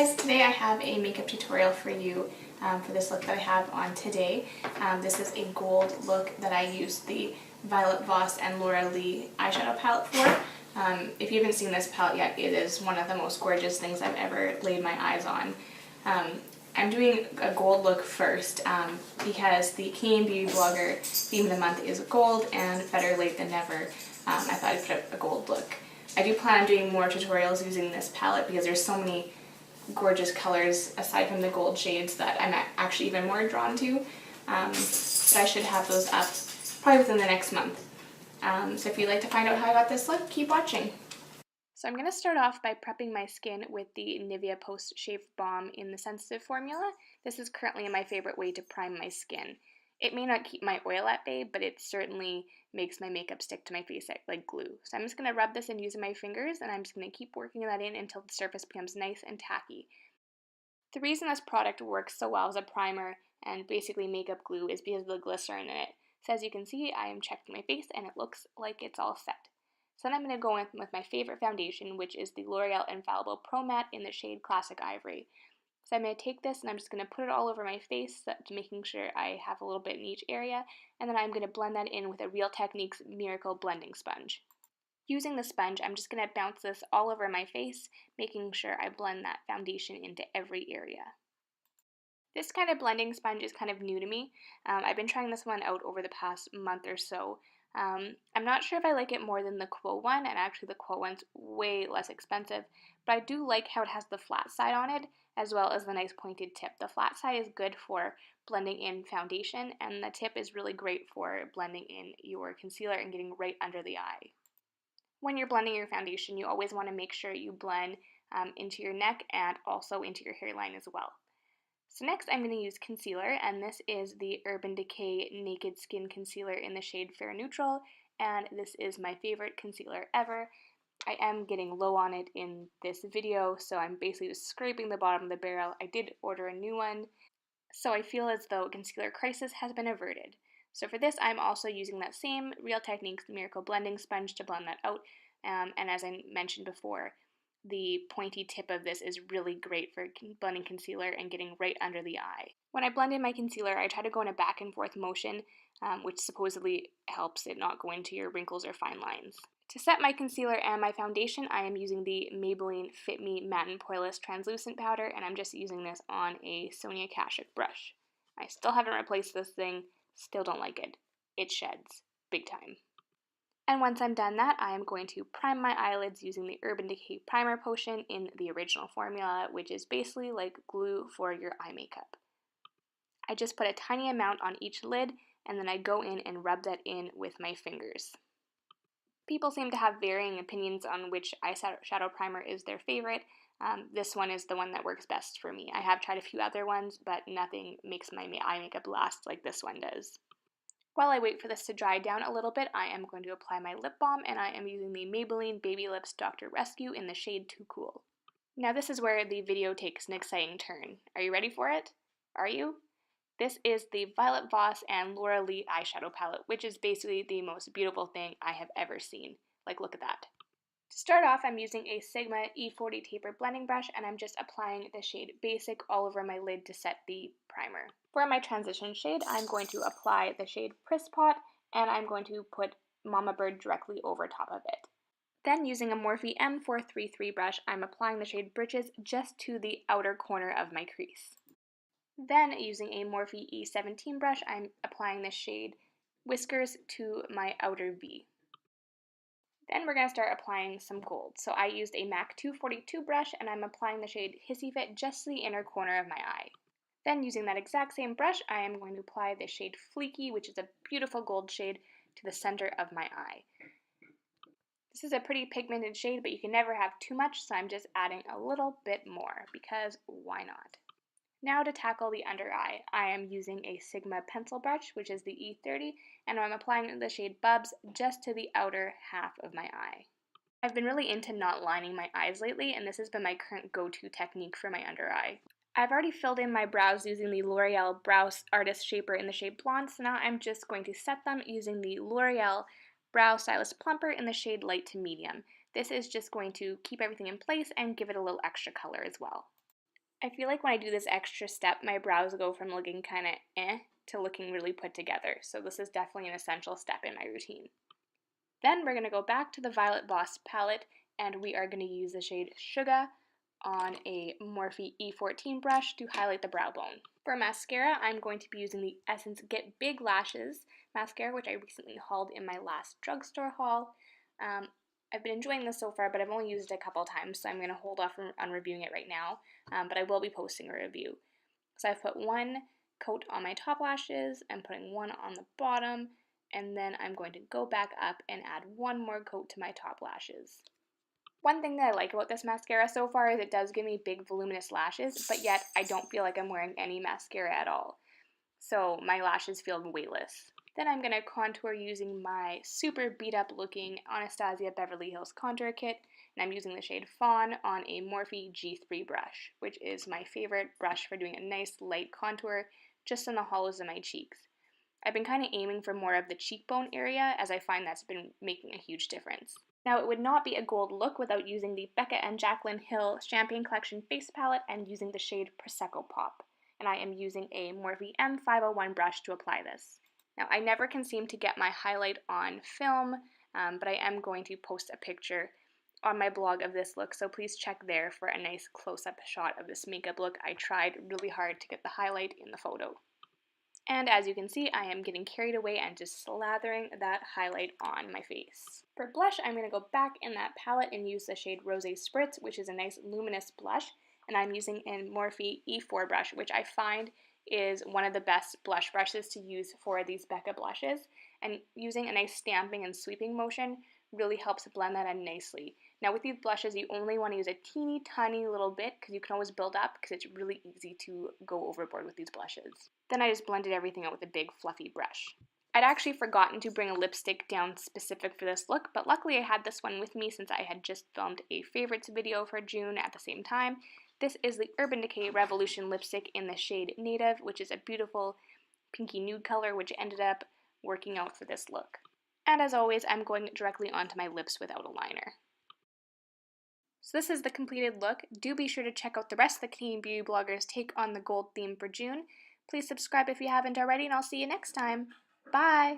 guys, today I have a makeup tutorial for you for this look that I have on today. This is a gold look that I used the Violet Voss and Laura Lee eyeshadow palette for. If you haven't seen this palette yet, it is one of the most gorgeous things I've ever laid my eyes on. I'm doing a gold look first because the Canadian beauty blogger theme of the month is gold, and better late than never. I thought I'd put up a gold look. I do plan on doing more tutorials using this palette because there's so many gorgeous colors aside from the gold shades that I'm actually even more drawn to. But I should have those up probably within the next month. So if you'd like to find out how I got this look, keep watching. So I'm going to start off by prepping my skin with the Nivea Post Shave Balm in the Sensitive formula. This is currently my favorite way to prime my skin. It may not keep my oil at bay, but it certainly makes my makeup stick to my face like glue. So I'm just going to rub this in using my fingers, and I'm just going to keep working that in until the surface becomes nice and tacky. The reason this product works so well as a primer and basically makeup glue is because of the glycerin in it. So as you can see, I am checking my face and it looks like it's all set. So then I'm going to go in with my favorite foundation, which is the L'Oreal Infallible Pro Matte in the shade Classic Ivory. So I'm going to take this and I'm just going to put it all over my face, making sure I have a little bit in each area, and then I'm going to blend that in with a Real Techniques Miracle Blending Sponge. Using the sponge, I'm just going to bounce this all over my face, making sure I blend that foundation into every area. This kind of blending sponge is kind of new to me. I've been trying this one out over the past month or so. I'm not sure if I like it more than the Quo one, and actually the Quo one's way less expensive, but I do like how it has the flat side on it, as well as the nice pointed tip. The flat side is good for blending in foundation, and the tip is really great for blending in your concealer and getting right under the eye. When you're blending your foundation, you always want to make sure you blend into your neck and also into your hairline as well. So next I'm going to use concealer, and this is the Urban Decay Naked Skin Concealer in the shade Fair Neutral, and this is my favorite concealer ever. I am getting low on it in this video, so I'm basically just scraping the bottom of the barrel. I did order a new one, so I feel as though concealer crisis has been averted. So for this, I'm also using that same Real Techniques Miracle Blending Sponge to blend that out, and as I mentioned before, the pointy tip of this is really great for blending concealer and getting right under the eye. When I blend in my concealer, I try to go in a back and forth motion, which supposedly helps it not go into your wrinkles or fine lines. To set my concealer and my foundation, I am using the Maybelline Fit Me Matte and Poreless Translucent Powder, and I'm just using this on a Sonia Kashuk brush. I still haven't replaced this thing, still don't like it. It sheds, big time. And once I'm done that, I am going to prime my eyelids using the Urban Decay Primer Potion in the original formula, which is basically like glue for your eye makeup. I just put a tiny amount on each lid, and then I go in and rub that in with my fingers. People seem to have varying opinions on which eyeshadow primer is their favorite. This one is the one that works best for me. I have tried a few other ones, but nothing makes my eye makeup last like this one does. While I wait for this to dry down a little bit, I am going to apply my lip balm, and I am using the Maybelline Baby Lips Dr. Rescue in the shade Too Cool. Now this is where the video takes an exciting turn. Are you ready for it? Are you? This is the Violet Voss and Laura Lee eyeshadow palette, which is basically the most beautiful thing I have ever seen. Like, look at that. To start off, I'm using a Sigma E40 taper blending brush, and I'm just applying the shade Basic all over my lid to set the primer. For my transition shade, I'm going to apply the shade Priss Pot, and I'm going to put Mama Bird directly over top of it. Then using a Morphe M433 brush, I'm applying the shade Britches just to the outer corner of my crease. Then using a Morphe E17 brush, I'm applying the shade Whiskers to my outer V. Then we're going to start applying some gold. So I used a MAC 242 brush, and I'm applying the shade Hissy Fit just to the inner corner of my eye. Then using that exact same brush, I am going to apply the shade Fleeky, which is a beautiful gold shade, to the center of my eye. This is a pretty pigmented shade, but you can never have too much, so I'm just adding a little bit more, because why not? Now to tackle the under eye, I am using a Sigma pencil brush, which is the E30, and I'm applying the shade Bubs just to the outer half of my eye. I've been really into not lining my eyes lately, and this has been my current go-to technique for my under eye. I've already filled in my brows using the L'Oreal Brow Artist Shaper in the shade Blonde, so now I'm just going to set them using the L'Oreal Brow Stylist Plumper in the shade Light to Medium. This is just going to keep everything in place and give it a little extra color as well. I feel like when I do this extra step, my brows go from looking kind of to looking really put together. So this is definitely an essential step in my routine. Then we're going to go back to the Violet Voss palette, and we are going to use the shade Sugar on a Morphe E14 brush to highlight the brow bone. For mascara, I'm going to be using the Essence Get Big Lashes mascara, which I recently hauled in my last drugstore haul. I've been enjoying this so far, but I've only used it a couple times, so I'm going to hold off on reviewing it right now, but I will be posting a review. So I've put one coat on my top lashes, I'm putting one on the bottom, and then I'm going to go back up and add one more coat to my top lashes. One thing that I like about this mascara so far is it does give me big voluminous lashes, but yet I don't feel like I'm wearing any mascara at all. So my lashes feel weightless. Then I'm going to contour using my super beat up looking Anastasia Beverly Hills contour kit, and I'm using the shade Fawn on a Morphe G3 brush, which is my favorite brush for doing a nice light contour just in the hollows of my cheeks. I've been kind of aiming for more of the cheekbone area, as I find that's been making a huge difference. Now, it would not be a gold look without using the Becca and Jaclyn Hill Champagne Collection face palette and using the shade Prosecco Pop. And I am using a Morphe M501 brush to apply this. Now, I never can seem to get my highlight on film, but I am going to post a picture on my blog of this look, so please check there for a nice close-up shot of this makeup look. I tried really hard to get the highlight in the photo. And as you can see, I am getting carried away and just slathering that highlight on my face. For blush, I'm going to go back in that palette and use the shade Rosé Spritz, which is a nice luminous blush, and I'm using a Morphe E4 brush, which I find is one of the best blush brushes to use for these Becca blushes, and using a nice stamping and sweeping motion really helps blend that in nicely. Now with these blushes, you only want to use a teeny tiny little bit because you can always build up because it's really easy to go overboard with these blushes. Then I just blended everything out with a big fluffy brush. I'd actually forgotten to bring a lipstick down specific for this look, but luckily I had this one with me since I had just filmed a favorites video for June at the same time. This is the Urban Decay Revolution lipstick in the shade Native, which is a beautiful pinky nude color, which ended up working out for this look. And as always, I'm going directly onto my lips without a liner. So this is the completed look. Do be sure to check out the rest of the Canadian beauty bloggers' take on the gold theme for June. Please subscribe if you haven't already, and I'll see you next time. Bye!